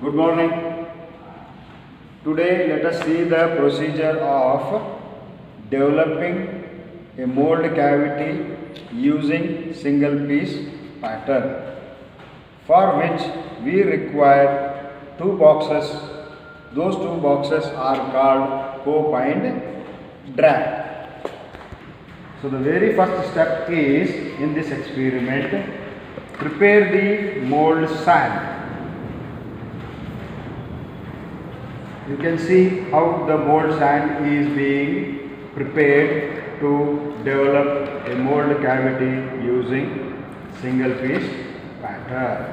Good morning. Today let us see the procedure of developing a mold cavity using single piece pattern, for which we require two boxes. Those two boxes are called cope and drag. So the very first step is, in this experiment, prepare the mold sand. You can see how the mold sand is being prepared to develop a mold cavity using single piece pattern.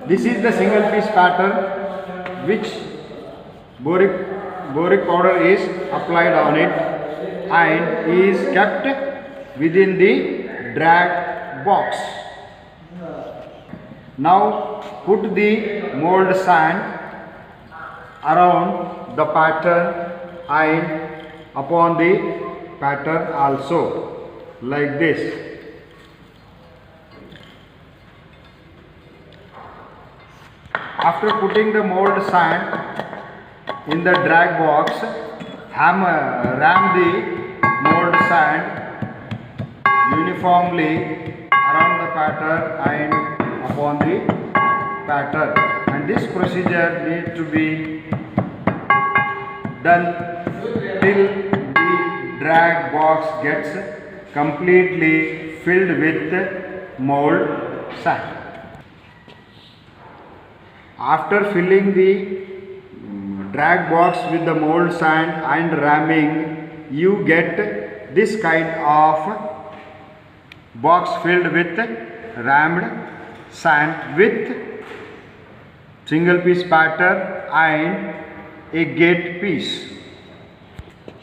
This is the single piece pattern which boric powder is applied on it and is kept within the drag box. Now put the mold sand around the pattern and upon the pattern also, like this. After putting the mold sand in the drag box, ram the mold sand uniformly around the pattern and upon the pattern, and this procedure needs to be done till the drag box gets completely filled with mold sand. After filling the drag box with the mold sand and ramming, you get this kind of box filled with rammed sand with single piece pattern and a gate piece.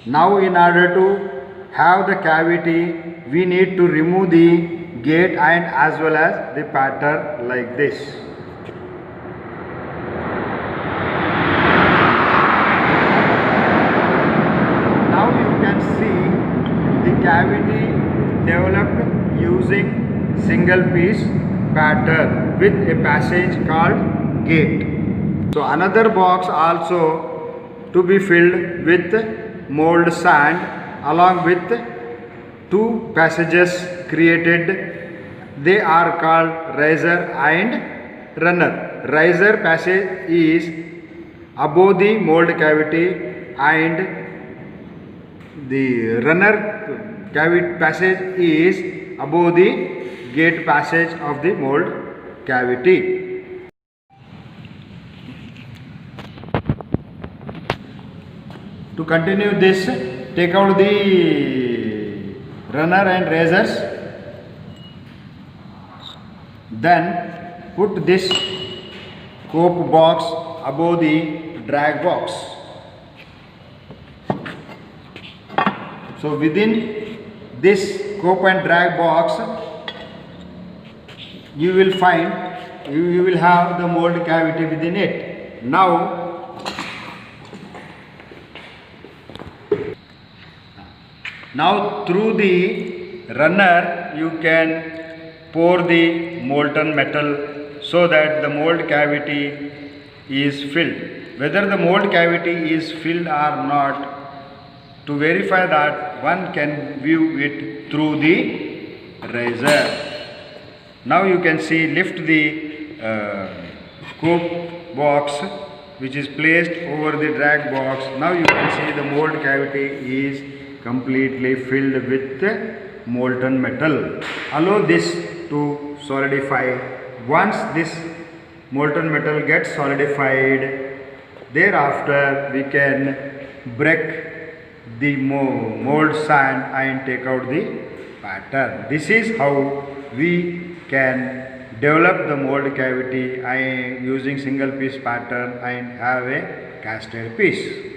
Now in order to have the cavity, we need to remove the gate and as well as the pattern, like this. Now you can see the cavity developed using single piece pattern with a passage called gate. So another box also to be filled with mold sand along with two passages created. They are called riser and runner. Riser passage is above the mold cavity and the runner cavity passage is above the gate passage of the mold cavity. To continue this, take out the runner and razors, then put this cope box above the drag box. So within this cope and drag box, you will have the mold cavity within it. Now through the runner you can pour the molten metal so that the mold cavity is filled. Whether the mold cavity is filled or not, to verify that, one can view it through the razor. Now you can see, lift the cope box which is placed over the drag box. Now you can see the mold cavity is completely filled with molten metal. Allow this to solidify. Once this molten metal gets solidified, thereafter we can break the mold sand and take out the pattern. This is how we can develop the mold cavity using single piece pattern and have a casted piece.